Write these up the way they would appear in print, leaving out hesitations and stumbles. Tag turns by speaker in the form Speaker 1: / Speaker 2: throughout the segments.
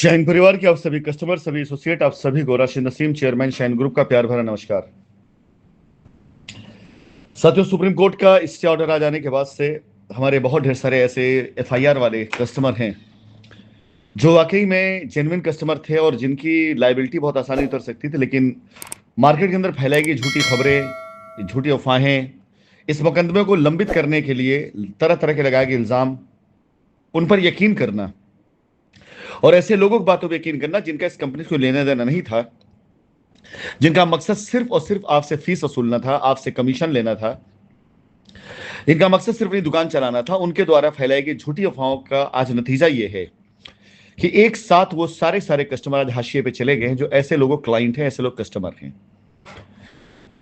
Speaker 1: Shine परिवार के आप सभी कस्टमर, सभी एसोसिएट, आप सभी को Rashid Naseem, chairman shine group का प्यार भरा नमस्कार। साथियों, सुप्रीम कोर्ट का स्टे ऑर्डर आ जाने के बाद से हमारे बहुत ढेर सारे ऐसे एफआईआर वाले कस्टमर हैं जो वाकई में जेन्युइन कस्टमर थे और जिनकी लाइबिलिटी बहुत आसानी उतर सकती थी, लेकिन मार्केट के अंदर फैलाई गई झूठी खबरें, झूठी अफवाहें, इस मुकदमे को लंबित करने के लिए तरह तरह के लगाए गए इल्जाम, उन पर यकीन करना और ऐसे लोगों की बातों पर यकीन करना जिनका इस कंपनी को लेना देना नहीं था, जिनका मकसद सिर्फ और सिर्फ आपसे फीस वसूलना था, आपसे कमीशन लेना था, जिनका मकसद सिर्फ अपनी दुकान चलाना था, उनके द्वारा फैलाई गई झूठी अफवाहों का आज नतीजा यह है कि एक साथ वो सारे सारे कस्टमर आज हाशिए पे चले गए हैं। जो ऐसे लोगों क्लाइंट हैं, ऐसे लोग कस्टमर हैं।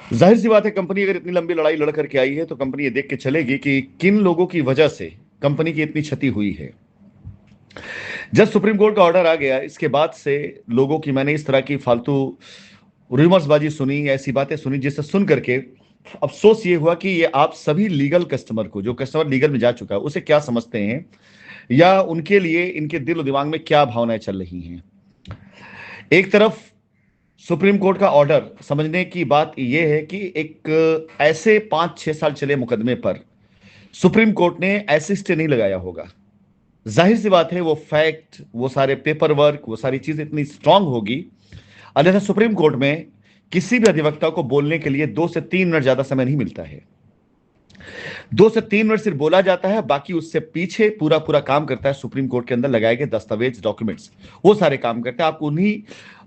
Speaker 1: जाहिर सी बात है, कंपनी अगर इतनी लंबी लड़ाई लड़ करके आई है तो कंपनी ये देख के चलेगी कि किन लोगों की वजह से कंपनी की इतनी क्षति हुई है। जब सुप्रीम कोर्ट का ऑर्डर आ गया, इसके बाद से लोगों की मैंने इस तरह की फालतू रूमर्सबाजी सुनी, ऐसी बातें सुनी, जिससे सुन करके अफसोस ये हुआ कि ये आप सभी लीगल कस्टमर को, जो कस्टमर लीगल में जा चुका है, उसे क्या समझते हैं या उनके लिए इनके दिल और दिमाग में क्या भावनाएं चल रही हैं। एक तरफ सुप्रीम कोर्ट का ऑर्डर समझने की बात यह है कि एक ऐसे 5-6 साल चले मुकदमे पर सुप्रीम कोर्ट ने ऐसे स्टे नहीं लगाया होगा। जाहिर सी बात है, वो फैक्ट, वो सारे पेपर वर्क, वो सारी चीज इतनी स्ट्रांग होगी, अन्यथा सुप्रीम कोर्ट में किसी भी अधिवक्ता को बोलने के लिए 2 से 3 मिनट ज्यादा समय नहीं मिलता है। 2 से 3 मिनट सिर्फ बोला जाता है, बाकी उससे पीछे पूरा पूरा काम करता है सुप्रीम कोर्ट के अंदर लगाए गए दस्तावेज, डॉक्यूमेंट्स, वो सारे काम करते हैं। आपको उन्हीं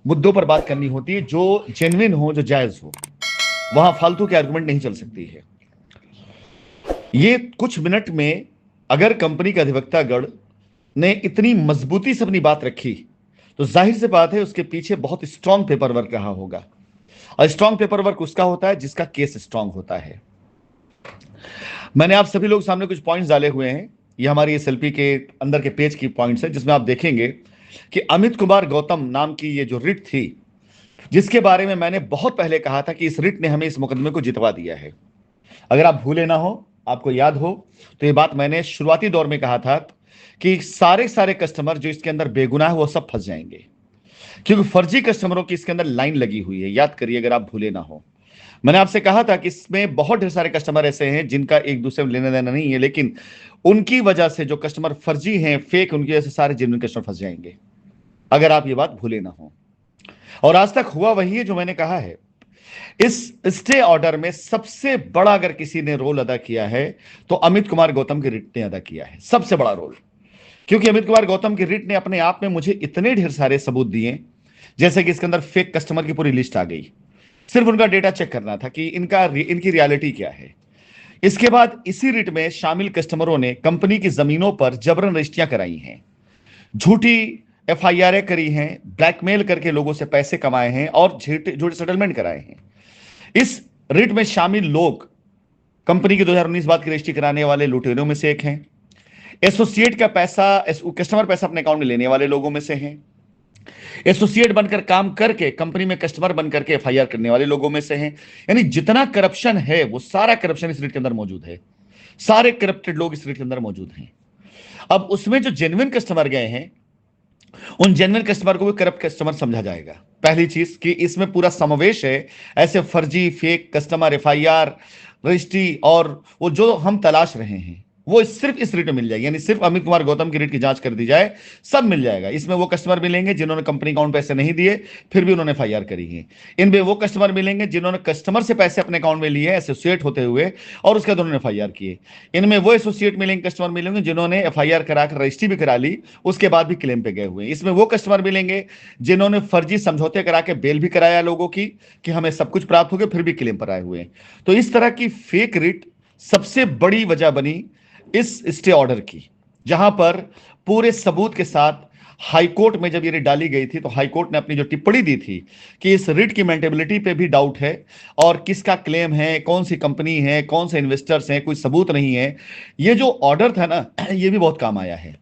Speaker 1: मुद्दों पर बात करनी होती है जो जेन्युइन हो, जो जायज हो। वहां फालतू के आर्गुमेंट नहीं चल सकती है। ये कुछ मिनट में अगर कंपनी का अधिवक्तागण ने इतनी मजबूती से अपनी बात रखी तो जाहिर सी बात है उसके पीछे बहुत स्ट्रांग पेपर वर्क रहा होगा। और स्ट्रांग पेपर वर्क उसका होता है जिसका केस स्ट्रांग होता है। मैंने आप सभी लोग सामने कुछ पॉइंट्स डाले हुए हैं। ये हमारी एसएलपी के अंदर के पेज की पॉइंट्स हैं, जिसमें आप देखेंगे कि अमित कुमार गौतम नाम की ये जो रिट थी, जिसके बारे में मैंने बहुत पहले कहा था कि इस रिट ने हमें इस मुकदमे को जितवा दिया है। अगर आप भूले ना हो, आपको याद हो, तो ये बात मैंने शुरुआती दौर में कहा था कि सारे सारे कस्टमर जो इसके अंदर बेगुनाह है वो सब फंस जाएंगे, क्योंकि फर्जी कस्टमरों की इसके अंदर लाइन लगी हुई है। याद करिए अगर आप भूले ना हो, मैंने आपसे कहा था कि इसमें बहुत ढेर सारे कस्टमर ऐसे हैं जिनका एक दूसरे में लेना देना नहीं है, लेकिन उनकी वजह से जो कस्टमर फर्जी हैं, फेक, उनकी वजह से सारे जेन्युइन कस्टमर फंस जाएंगे, अगर आप ये बात भूले ना हो। और आज तक हुआ वही है जो मैंने कहा है। इस स्टे ऑर्डर में सबसे बड़ा अगर किसी ने रोल अदा किया है तो अमित कुमार गौतम की रिट ने अदा किया है, सबसे बड़ा रोल। क्योंकि अमित कुमार गौतम की रिट ने अपने आप में मुझे इतने ढेर सारे सबूत दिए, जैसे कि इसके अंदर फेक कस्टमर की पूरी लिस्ट आ गई। सिर्फ उनका डेटा चेक करना था कि इनकी रियलिटी क्या है। इसके बाद इसी रिट में शामिल कस्टमरों ने कंपनी की जमीनों पर जबरन रजिस्ट्रियां कराई हैं, झूठी एफआईआर करी हैं, ब्लैकमेल करके लोगों से पैसे कमाए हैं और झूठे सेटलमेंट कराए हैं। इस रिट में शामिल लोग कंपनी की 2019 बाद की रजिस्ट्री कराने वाले लुटेरों में से एक हैं। एसोसिएट का पैसा, कस्टमर पैसा अपने अकाउंट में लेने वाले लोगों में से हैं। एसोसिएट बनकर काम करके कंपनी में कस्टमर बनकर के एफआईआर करने वाले लोगों में से हैं। यानी जितना करप्शन है वो सारा करप्शन इस रेट के अंदर मौजूद है। सारे करप्टेड लोग इस रेट के अंदर मौजूद हैं। अब उसमें जो जेन्युइन कस्टमर गए हैं, उन जेन्युइन कस्टमर को भी करप्ट कस्टमर समझा जाएगा। पहली चीज कि इसमें पूरा समावेश है ऐसे फर्जी, फेक कस्टमर, एफआईआर, रजिस्ट्री और वो जो हम तलाश रहे हैं, वो सिर्फ इस रेट में मिल जाएगी। यानी सिर्फ अमित कुमार गौतम की रेट की जांच कर दी जाए, सब मिल जाएगा। इसमें वो कस्टमर मिलेंगे जिन्होंने कंपनी अकाउंट पैसे नहीं दिए फिर भी उन्होंने एफआईआर करी है। इनमें वो कस्टमर मिलेंगे जिन्होंने कस्टमर से पैसे अपने अकाउंट में लिए एसोसिएट होते हुए और उसके बाद उन्होंने एफआईआर किए। इनमें वो एसोसिएट मिलेंगे, कस्टमर मिलेंगे जिन्होंने एफआईआर कराकर रजिस्ट्री भी करा ली, उसके बाद भी क्लेम पे गए हुए। इसमें वो कस्टमर मिलेंगे जिन्होंने फर्जी समझौते करा के बेल भी कराया लोगों की कि हमें सब कुछ प्राप्त हो गया, फिर भी क्लेम पर आए हुए। तो इस तरह की फेक रिट सबसे बड़ी वजह बनी इस स्टे ऑर्डर की, जहां पर पूरे सबूत के साथ हाईकोर्ट में जब ये रिट डाली गई थी तो हाईकोर्ट ने अपनी जो टिप्पणी दी थी कि इस रिट की मेंटेबिलिटी पे भी डाउट है और किसका क्लेम है, कौन सी कंपनी है, कौन से इन्वेस्टर्स हैं, कोई सबूत नहीं है। ये जो ऑर्डर था ना, ये भी बहुत काम आया है।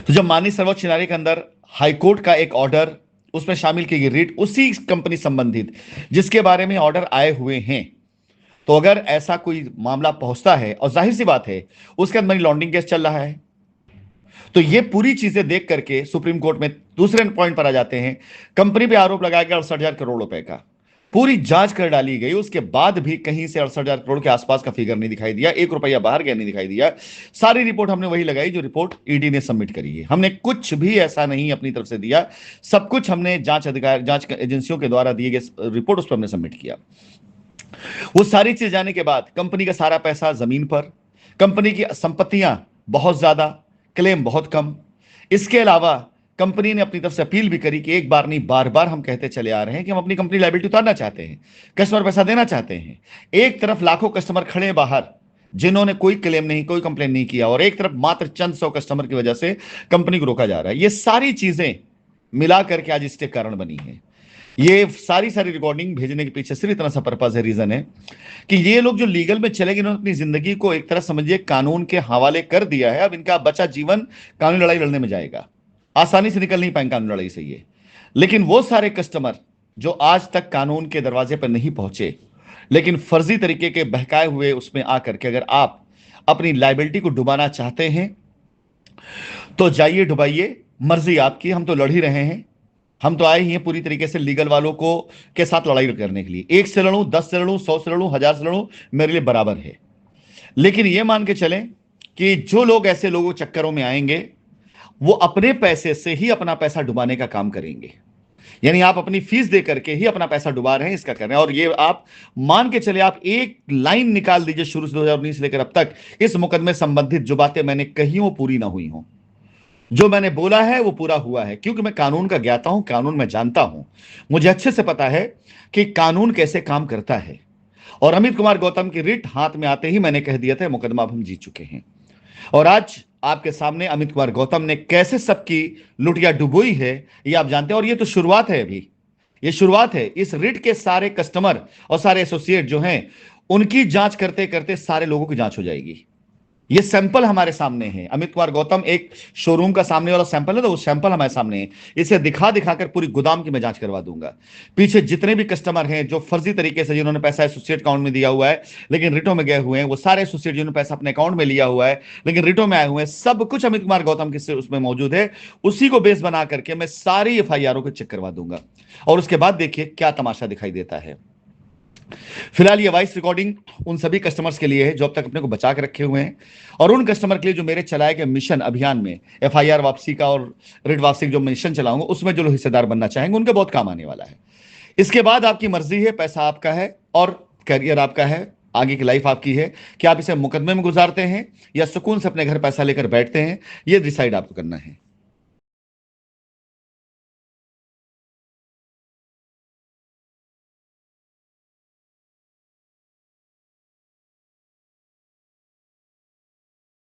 Speaker 1: तो जब माननीय सर्वोच्च न्यायालय के अंदर हाईकोर्ट का एक ऑर्डर, उसमें शामिल की गई रिट उसी कंपनी संबंधित जिसके बारे में ऑर्डर आए हुए हैं, तो अगर ऐसा कोई मामला पहुंचता है और जाहिर सी बात है उसके अंदर मनी लॉन्ड्रिंग केस चल रहा है, तो ये पूरी चीजें देख करके सुप्रीम कोर्ट में दूसरे पॉइंट पर आ जाते हैं। कंपनी पे आरोप लगाया गया 68,000 करोड़ रुपए का, पूरी जांच कर डाली गई, उसके बाद भी कहीं से 68,000 करोड़ के आसपास का फिगर नहीं दिखाई दिया, 1 रुपया बाहर गया नहीं दिखाई दिया। सारी रिपोर्ट हमने वही लगाई जो रिपोर्ट ईडी ने सबमिट करी है। हमने कुछ भी ऐसा नहीं अपनी तरफ से दिया, सब कुछ हमने जांच एजेंसियों के द्वारा दिए गए रिपोर्ट उस पर हमने सबमिट किया। वो सारी चीज जाने के बाद कंपनी का सारा पैसा जमीन पर, कंपनी की संपत्तियां बहुत ज्यादा, क्लेम बहुत कम। इसके अलावा कंपनी ने अपनी तरफ से अपील भी करी कि एक बार नहीं बार बार हम कहते चले आ रहे हैं कि हम अपनी कंपनी लायबिलिटी उतारना चाहते हैं, कस्टमर पैसा देना चाहते हैं। एक तरफ लाखों कस्टमर खड़े बाहर जिन्होंने कोई क्लेम नहीं, कोई कंप्लेन नहीं किया, और एक तरफ मात्र चंद सौ कस्टमर की वजह से कंपनी को रोका जा रहा है। ये सारी चीजें मिला करके आज इसके कारण बनी है। ये सारी रिकॉर्डिंग भेजने के पीछे सिर्फ इतना सा पर्पज है, रीजन है कि ये लोग जो लीगल में चले गए, इन्होंने अपनी जिंदगी को एक तरह समझिए कानून के हवाले कर दिया है। अब इनका बचा जीवन कानूनी लड़ाई लड़ने में जाएगा, आसानी से निकल नहीं पाएंगे कानूनी लड़ाई से ये। लेकिन वो सारे कस्टमर जो आज तक कानून के दरवाजे पर नहीं पहुंचे, लेकिन फर्जी तरीके के बहकाए हुए उसमें आकर के अगर आप अपनी लाइबिलिटी को डुबाना चाहते हैं तो जाइए डुबाइए, मर्जी आपकी। हम तो लड़ ही रहे हैं, हम तो आए ही हैं पूरी तरीके से लीगल वालों को के साथ लड़ाई करने के लिए। 1 से लड़ूं, 10 से लड़ूं, 100 से लड़ूं, 1000 से लड़ूं, मेरे लिए बराबर है। लेकिन यह मान के चलें कि जो लोग ऐसे लोगों चक्करों में आएंगे वो अपने पैसे से ही अपना पैसा डुबाने का काम करेंगे। यानी आप अपनी फीस दे करके ही अपना पैसा डुबा रहे हैं, इसका कर रहे हैं। और ये आप मान के चले, आप एक लाइन निकाल दीजिए शुरू से 2019 लेकर अब तक इस मुकदमे संबंधित जो बातें मैंने कही वो पूरी ना हुई हों। जो मैंने बोला है वो पूरा हुआ है, क्योंकि मैं कानून का ज्ञाता हूं, कानून में जानता हूं। मुझे अच्छे से पता है कि कानून कैसे काम करता है। और अमित कुमार गौतम की रिट हाथ में आते ही मैंने कह दिया था मुकदमा हम जीत चुके हैं। और आज आपके सामने अमित कुमार गौतम ने कैसे सबकी लुटिया डुबोई है ये आप जानते हैं। और ये तो शुरुआत है, अभी ये शुरुआत है। इस रिट के सारे कस्टमर और सारे एसोसिएट जो हैं उनकी जांच करते करते सारे लोगों की जांच हो जाएगी। ये सैंपल हमारे सामने है। अमित कुमार गौतम एक शोरूम का सामने वाला सैंपल है, तो वो सैंपल हमारे सामने है। इसे दिखा दिखाकर पूरी गोदाम की मैं जांच करवा दूंगा। पीछे जितने भी कस्टमर हैं जो फर्जी तरीके से जिन्होंने पैसा एसोसिएट अकाउंट में दिया हुआ है लेकिन रिटो में गए हुए हैं, वो सारे एसोसिएट जिन्होंने पैसा अपने अकाउंट में लिया हुआ है लेकिन रिटो में आए हुए हैं, सब कुछ अमित कुमार गौतम के उसमें मौजूद है। उसी को बेस बना करके मैं सारी FIR को चेक करवा दूंगा और उसके बाद देखिए क्या तमाशा दिखाई देता है। फिलहाल ये वॉइस रिकॉर्डिंग उन सभी कस्टमर्स के लिए है जो अब तक अपने को बचा के रखे हुए हैं, और उन कस्टमर के लिए जो मेरे चलाए गए मिशन अभियान में FIR वापसी का और रिट वापसी जो मिशन चलाऊंगा उसमें जो लोग हिस्सेदार बनना चाहेंगे उनके बहुत काम आने वाला है। इसके बाद आपकी मर्जी है, पैसा आपका है और करियर आपका है, आगे की लाइफ आपकी है कि आप इसे मुकदमे में गुजारते हैं या सुकून से अपने घर पैसा लेकर बैठते हैं, ये डिसाइड आपको करना है।